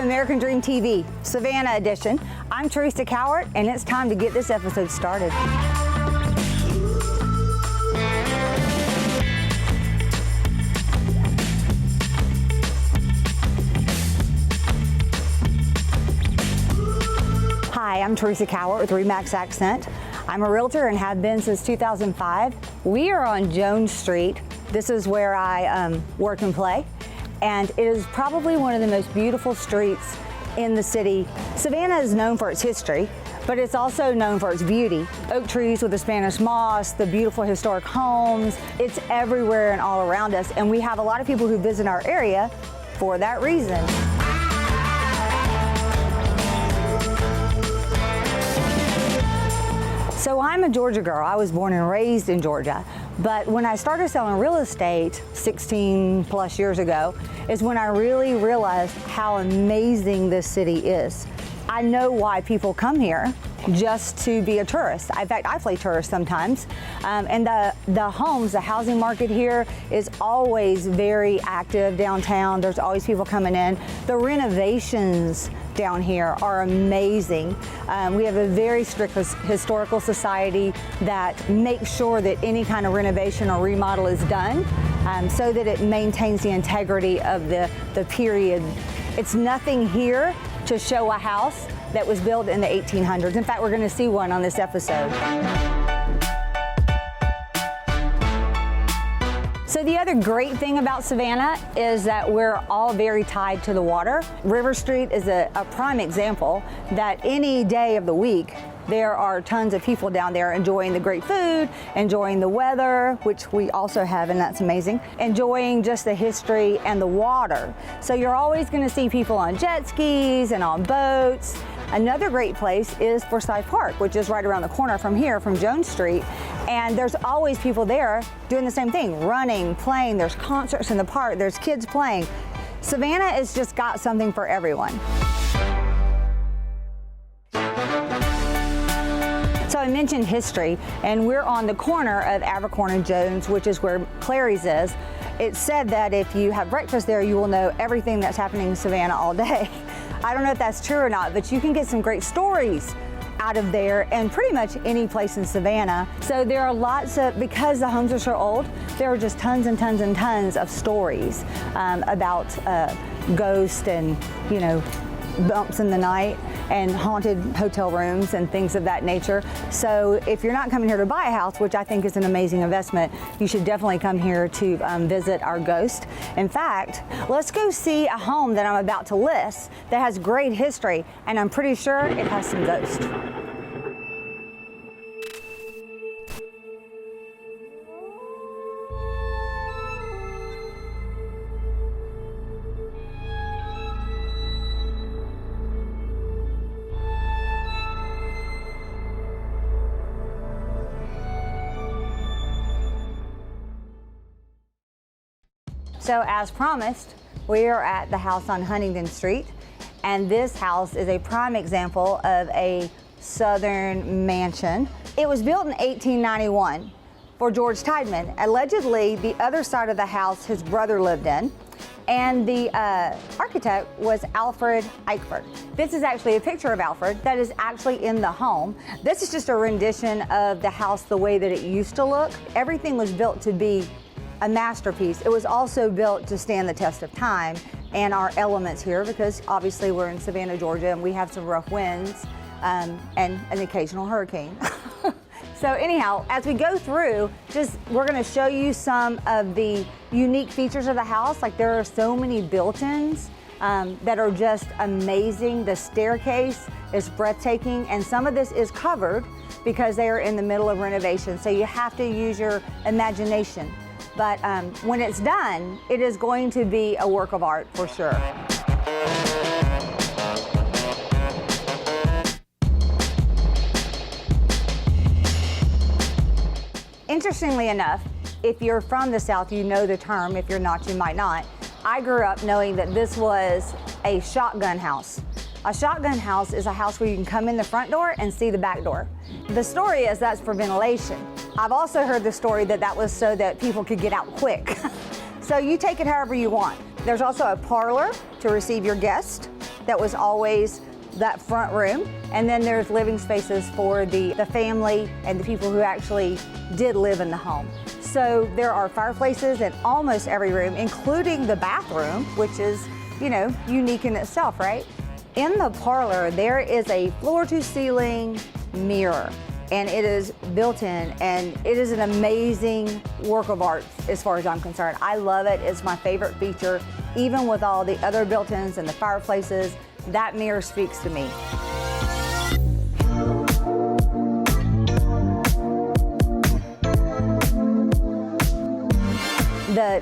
American Dream TV, Savannah edition. I'm Teresa Cowart, and it's time to get this episode started. Hi, I'm Teresa Cowart with Remax Accent. I'm a realtor and have been since 2005. We are on Jones Street. This is where I work and play. And it is probably one of the most beautiful streets in the city. Savannah is known for its history, but it's also known for its beauty. Oak trees with the Spanish moss, the beautiful historic homes. It's everywhere and all around us. And we have a lot of people who visit our area for that reason. So I'm a Georgia girl. I was born and raised in Georgia. But when I started selling real estate 16 plus years ago is when I really realized how amazing this city is. I know why people come here just to be a tourist. In fact, I play tourist sometimes. And the homes, the housing market here is always very active downtown. There's always people coming in. The renovations down here are amazing. We have a very strict historical society that makes sure that any kind of renovation or remodel is done so that it maintains the integrity of the period. It's nothing here to show a house that was built in the 1800s. In fact, we're going to see one on this episode. So the other great thing about Savannah is that we're all very tied to the water. River Street is a prime example that any day of the week, there are tons of people down there enjoying the great food, enjoying the weather, which we also have, and that's amazing, enjoying just the history and the water. So you're always going to see people on jet skis and on boats. Another great place is Forsyth Park, which is right around the corner from here, from Jones Street. And there's always people there doing the same thing, running, playing. There's concerts in the park. There's kids playing. Savannah has just got something for everyone. So I mentioned history, and we're on the corner of Abercorn and Jones, which is where Clary's is. It's said that if you have breakfast there, you will know everything that's happening in Savannah all day. I don't know if that's true or not, but you can get some great stories out of there and pretty much any place in Savannah. So there are lots of, because the homes are so old, there are just tons and tons and tons of stories about ghosts and, you know, bumps in the night and haunted hotel rooms and things of that nature. So if you're not coming here to buy a house, which I think is an amazing investment, you should definitely come here to visit our ghost. In fact, let's go see a home that I'm about to list that has great history, and I'm pretty sure it has some ghosts. So as promised, we are at the house on Huntington Street, and this house is a prime example of a Southern mansion. It was built in 1891 for George Tideman. Allegedly, the other side of the house his brother lived in, and the architect was Alfred Eichford. This is actually a picture of Alfred that is actually in the home. This is just a rendition of the house the way that it used to look. Everything was built to be a masterpiece. It was also built to stand the test of time and our elements here, because obviously we're in Savannah, Georgia, and we have some rough winds and an occasional hurricane. So anyhow, as we go through, we're going to show you some of the unique features of the house. Like, there are so many built-ins that are just amazing. The staircase is breathtaking, and some of this is covered because they are in the middle of renovation. So you have to use your imagination. But when it's done, it is going to be a work of art for sure. Interestingly enough, if you're from the South, you know the term. If you're not, you might not. I grew up knowing that this was a shotgun house. A shotgun house is a house where you can come in the front door and see the back door. The story is that's for ventilation. I've also heard the story that that was so that people could get out quick. So you take it however you want. There's also a parlor to receive your guests. that was always that front room, and then there's living spaces for the family and the people who actually did live in the home. So there are fireplaces in almost every room, including the bathroom, which is, you know, unique in itself, right? In the parlor, there is a floor-to-ceiling mirror, and it is built in, and it is an amazing work of art as far as I'm concerned. I love it. It's my favorite feature. Even with all the other built-ins and the fireplaces, that mirror speaks to me.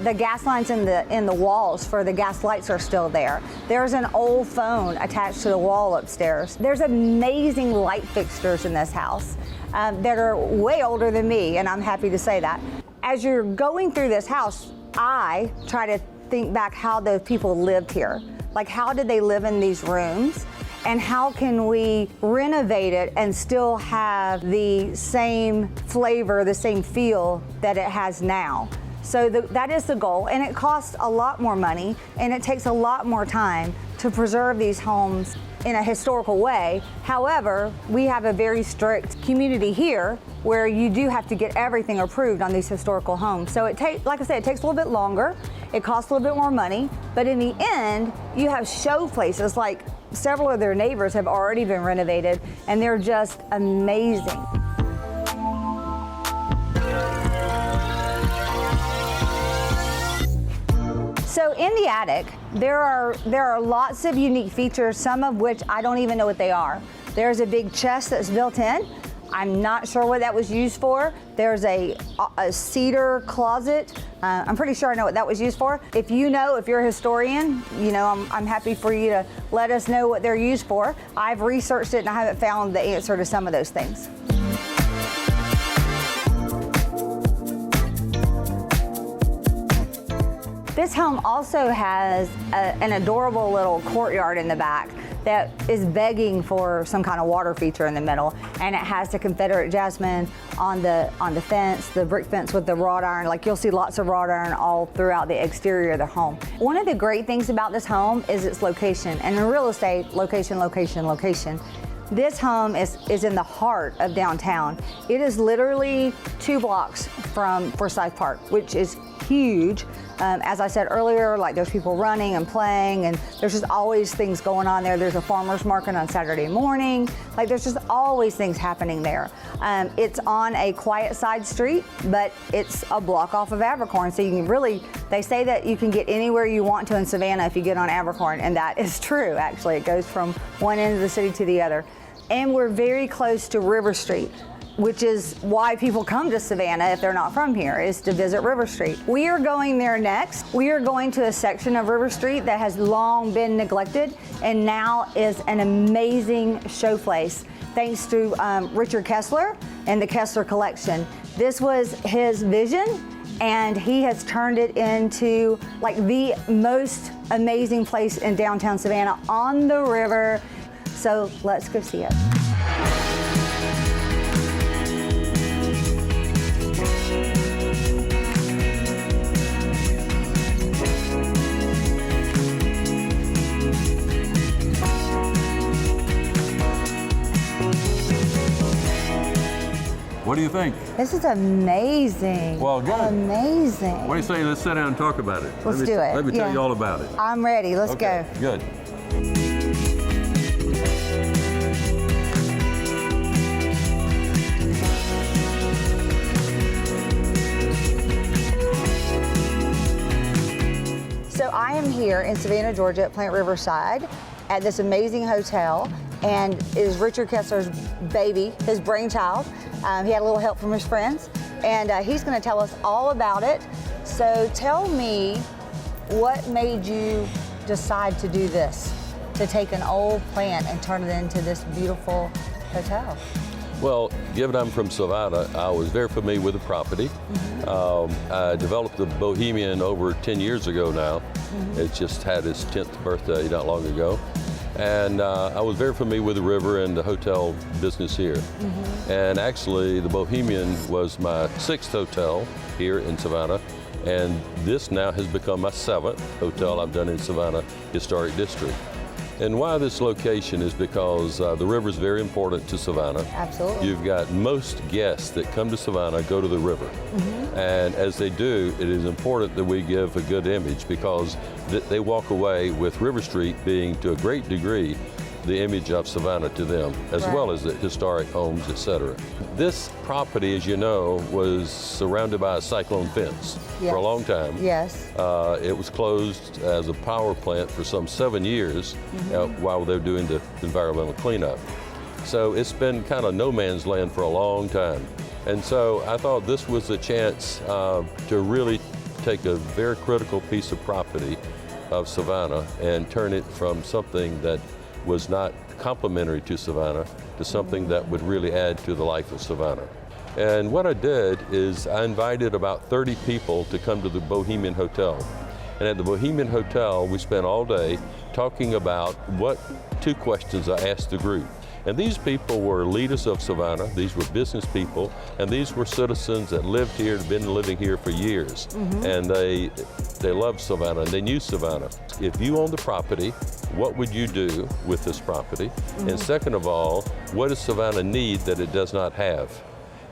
The gas lines in the walls for the gas lights are still there. There's an old phone attached to the wall upstairs. There's amazing light fixtures in this house that are way older than me, and I'm happy to say that. As you're going through this house, I try to think back how the people lived here. Like, how did they live in these rooms? And how can we renovate it and still have the same flavor, the same feel that it has now? So that is the goal, and it costs a lot more money, and it takes a lot more time to preserve these homes in a historical way. However, we have a very strict community here where you do have to get everything approved on these historical homes. So it takes, like I said, it takes a little bit longer, it costs a little bit more money, but in the end, you have show places like several of their neighbors have already been renovated, and they're just amazing. So in the attic, there are lots of unique features, some of which I don't even know what they are. There's a big chest that's built in. I'm not sure what that was used for. There's a cedar closet. I'm pretty sure I know what that was used for. If you know, if you're a historian, you know, I'm happy for you to let us know what they're used for. I've researched it and I haven't found the answer to some of those things. This home also has an adorable little courtyard in the back that is begging for some kind of water feature in the middle, and it has the Confederate jasmine on the fence, the brick fence with the wrought iron. Like, you'll see lots of wrought iron all throughout the exterior of the home. One of the great things about this home is its location, and in real estate, location, location, location. This home is in the heart of downtown. It is literally 2 blocks from Forsyth Park, which is huge. As I said earlier, like, there's people running and playing, and there's just always things going on there. There's a farmer's market on Saturday morning. Like, there's just always things happening there. It's on a quiet side street, but it's a block off of Abercorn. So you can really, they say that you can get anywhere you want to in Savannah if you get on Abercorn, and that is true, actually. It goes from one end of the city to the other. And we're very close to River Street, which is why people come to Savannah if they're not from here, is to visit River Street. We are going there next. We are going to a section of River Street that has long been neglected and now is an amazing showplace, thanks to Richard Kessler and the Kessler Collection. This was his vision, and he has turned it into like the most amazing place in downtown Savannah on the river. So let's go see it. What do you think? This is amazing. Well, good. Amazing. What do you say? Let's sit down and talk about it. Let's do it. Let me tell you all about it. I'm ready. Let's go. Good. So I am here in Savannah, Georgia at Plant Riverside at this amazing hotel, and it is Richard Kessler's baby, his brainchild. He had a little help from his friends, and he's going to tell us all about it. So tell me, what made you decide to do this, to take an old plant and turn it into this beautiful hotel? Well, given I'm from Savannah, I was very familiar with the property. I developed the Bohemian over 10 years ago now. It just had its 10th birthday not long ago. And I was very familiar with the river and the hotel business here. And actually, the Bohemian was my 6th hotel here in Savannah. And this now has become my 7th hotel I've done in Savannah Historic District. And why this location is because the river is very important to Savannah. Absolutely. You've got most guests that come to Savannah go to the river. And as they do, it is important that we give a good image because they walk away with River Street being, to a great degree, the image of Savannah to them, as well as the historic homes, etc. This property, as you know, was surrounded by a cyclone fence for a long time. Yes. It was closed as a power plant for some 7 years while they were doing the environmental cleanup. So it's been kind of no man's land for a long time. And so I thought this was a chance to really take a very critical piece of property of Savannah and turn it from something that was not complementary to Savannah to something that would really add to the life of Savannah. And what I did is I invited about 30 people to come to the Bohemian Hotel. And at the Bohemian Hotel, we spent all day talking about two questions I asked the group. And these people were leaders of Savannah, these were business people, and these were citizens that lived here, had been living here for years. And they loved Savannah, and they knew Savannah. If you own the property, what would you do with this property? And second of all, what does Savannah need that it does not have?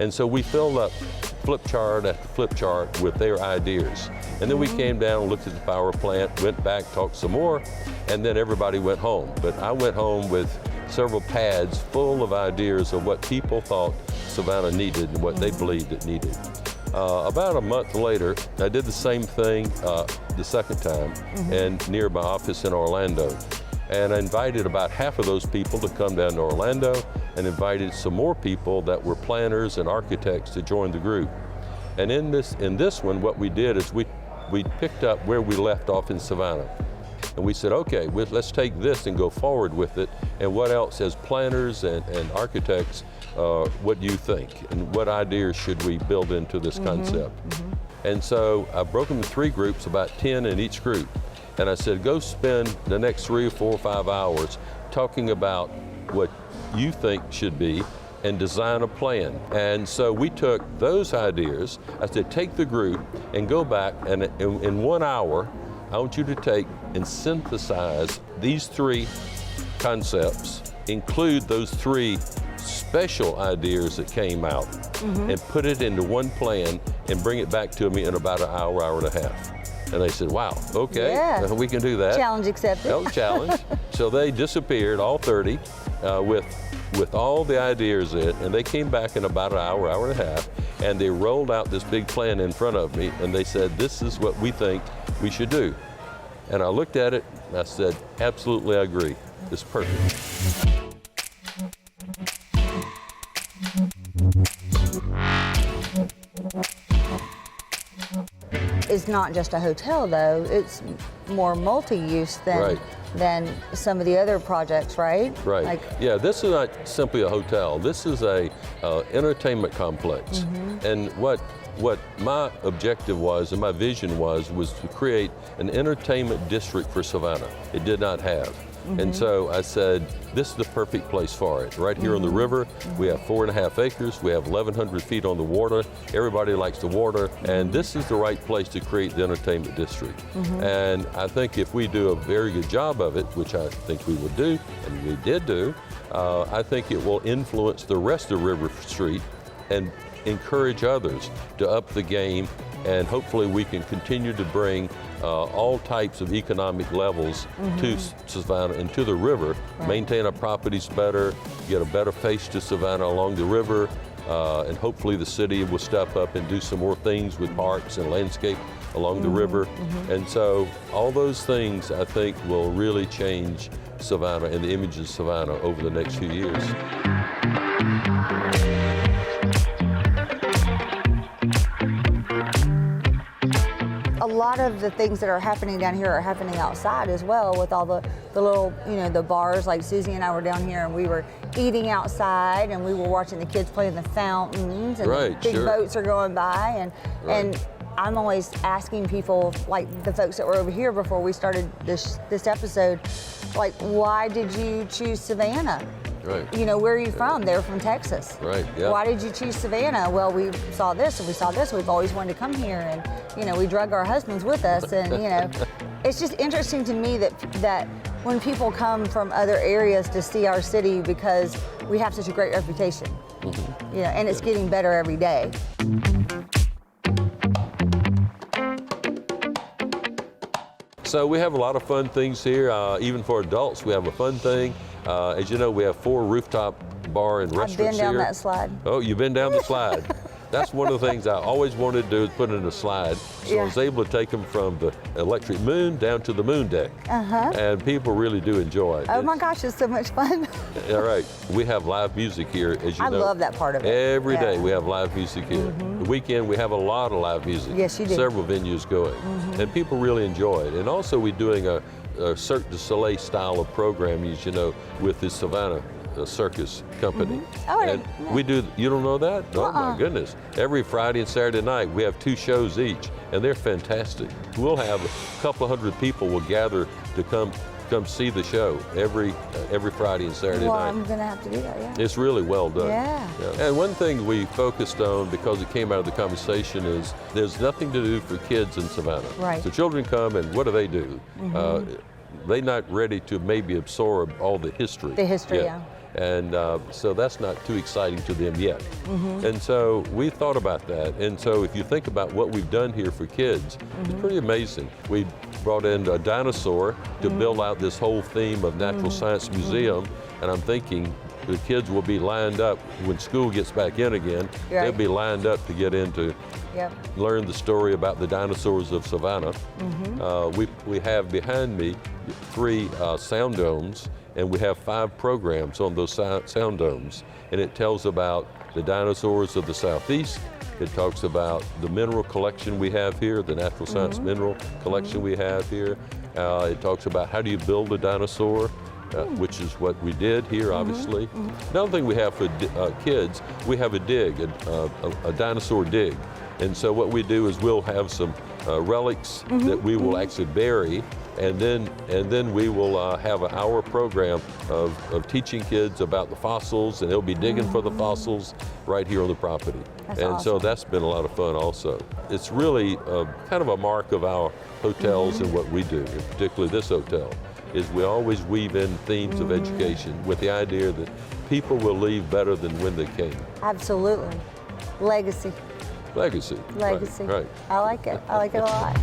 And so we filled up flip chart after flip chart with their ideas. And then we came down, looked at the power plant, went back, talked some more, and then everybody went home. But I went home with several pads full of ideas of what people thought Savannah needed and what they believed it needed. About a month later, I did the same thing the second time and near my office in Orlando. And I invited about half of those people to come down to Orlando and invited some more people that were planners and architects to join the group. And in this one, what we did is we picked up where we left off in Savannah. And we said, okay, let's take this and go forward with it. And what else, as planners and architects, what do you think? And what ideas should we build into this concept? And so I broke them in 3 groups, about 10 in each group. And I said, go spend the next 3 or 4 or 5 hours talking about what you think should be and design a plan. And so we took those ideas. I said, take the group and go back, and in 1 hour, I want you to take and synthesize these 3 concepts, include those 3 special ideas that came out, and put it into one plan and bring it back to me in about an hour, hour and a half. And they said, wow, okay, we can do that. Challenge accepted. That was a challenge. So they disappeared, all 30, with all the ideas in it, and they came back in about an hour, hour and a half, and they rolled out this big plan in front of me, and they said, this is what we think we should do. And I looked at it, and I said, absolutely, I agree. It's perfect. It's not just a hotel, though. It's more multi-use than some of the other projects, right? Right. Yeah, this is not simply a hotel. This is a entertainment complex. And what my objective was and my vision was to create an entertainment district for Savannah. It did not have. And so I said, this is the perfect place for it. Right here on the river, we have 4.5 acres, we have 1,100 feet on the water, everybody likes the water, and this is the right place to create the entertainment district. And I think if we do a very good job of it, which I think we would do, and we did do, I think it will influence the rest of River Street and encourage others to up the game, and hopefully we can continue to bring all types of economic levels to Savannah and to the river, maintain our properties better, get a better face to Savannah along the river, and hopefully the city will step up and do some more things with parks and landscape along the river. And so all those things I think will really change Savannah and the image of Savannah over the next few years. A lot of the things that are happening down here are happening outside as well, with all the little, the bars. Like Susie and I were down here and we were eating outside and we were watching the kids play in the fountains, and the big boats are going by, and I'm always asking people, like the folks that were over here before we started this episode, like, why did you choose Savannah? Right. Where are you from? They're from Texas. Right, yeah. Why did you choose Savannah? Well, we saw this and we saw this. We've always wanted to come here, and we drug our husbands with us, and it's just interesting to me that when people come from other areas to see our city because we have such a great reputation. Yeah, and it's getting better every day. So we have a lot of fun things here. Even for adults, we have a fun thing. As you know, we have 4 rooftop bar and restaurants here. I've been down that slide. Oh, you've been down the slide. That's one of the things I always wanted to do, is put in a slide. So I was able to take them from the electric moon down to the moon deck. And people really do enjoy it. Oh my gosh, it's so much fun. All right. We have live music here, as you know. I love that part of it. Every day we have live music here. The weekend we have a lot of live music. Yes, you do. Several venues going. And people really enjoy it. And also we're doing a Cirque du Soleil style of programming, as you know, with the Savannah circus company. Oh, and we do, you don't know that? Oh my goodness. Every Friday and Saturday night we have 2 shows each, and they're fantastic. We'll have a couple of hundred people will gather to come see the show every Friday and Saturday night. I'm gonna have to do that, yeah. It's really well done. Yeah. And one thing we focused on, because it came out of the conversation, is there's nothing to do for kids in Savannah. Right. So children come, and what do? They're not ready to maybe absorb all the history. The history, yet. yeah. And so that's not too exciting to them yet. And so we thought about that. And so if you think about what we've done here for kids, it's pretty amazing. We brought in a dinosaur to build out this whole theme of Natural Science Museum. And I'm thinking the kids will be lined up when school gets back in again. Right. They'll be lined up to get into learn the story about the dinosaurs of Savannah. We have behind me 3 sound domes, and we have 5 programs on those sound domes. And it tells about the dinosaurs of the Southeast. It talks about the mineral collection we have here, the natural science mineral collection we have here. It talks about how do you build a dinosaur, which is what we did here, obviously. Another thing we have for kids, we have a dig, a dinosaur dig. And so what we do is we'll have some relics that we will actually bury, and then we will have an hour program of teaching kids about the fossils, and they'll be digging for the fossils right here on the property. That's and awesome. so that's been a lot of fun also. It's really kind of a mark of our hotels and what we do, and particularly this hotel, is we always weave in themes of education with the idea that people will leave better than when they came. Absolutely. Legacy. Legacy. Legacy. Right. I like it. I like it a lot.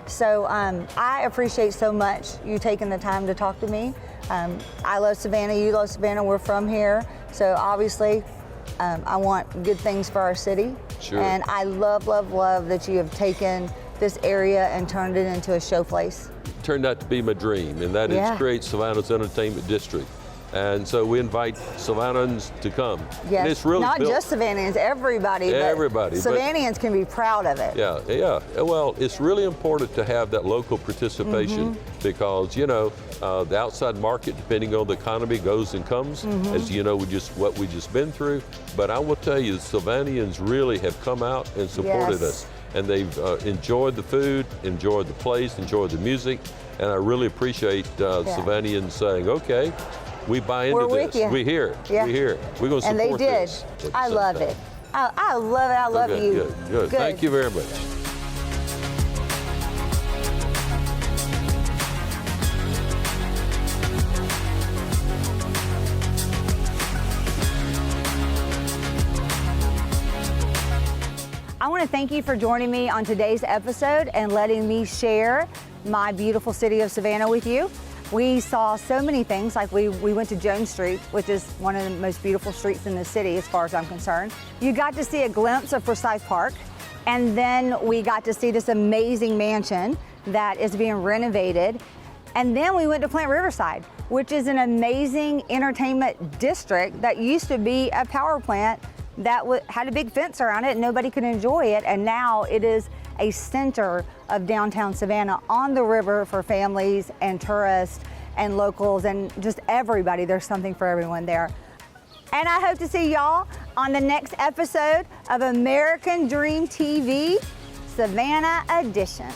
So I appreciate so much you taking the time to talk to me. I love Savannah, you love Savannah, we're from here. So obviously I want good things for our city. Sure. And I love, love, love that you have taken this area and turned it into a show place. It turned out to be my dream, and that is to create Savannah's entertainment district. And so we invite Savannahans to come. Yes, And it's really not built, just Savannahans, everybody. Everybody, But but- Savannahans can be proud of it. Yeah, yeah. Well, it's really important to have that local participation because, you know, the outside market, depending on the economy, goes and comes, as you know, what we just been through. But I will tell you, the Savannahans really have come out and supported us. And they've enjoyed the food, enjoyed the place, enjoyed the music. And I really appreciate Savannahans saying, okay, we buy into We're with this. You. We're here. Yeah. We're here. We're going to And support they did. this. at the I same love time. it. I love it. I love Okay, you. Good. Thank you very much. I want to thank you for joining me on today's episode and letting me share my beautiful city of Savannah with you. We saw so many things, like we went to Jones Street, which is one of the most beautiful streets in the city as far as I'm concerned. You got to see a glimpse of Forsyth Park, and then we got to see this amazing mansion that is being renovated. And then we went to Plant Riverside, which is an amazing entertainment district that used to be a power plant that had a big fence around it and nobody could enjoy it. And now it is a center of downtown Savannah on the river for families and tourists and locals and just everybody. There's something for everyone there. And I hope to see y'all on the next episode of American Dream TV, Savannah Edition.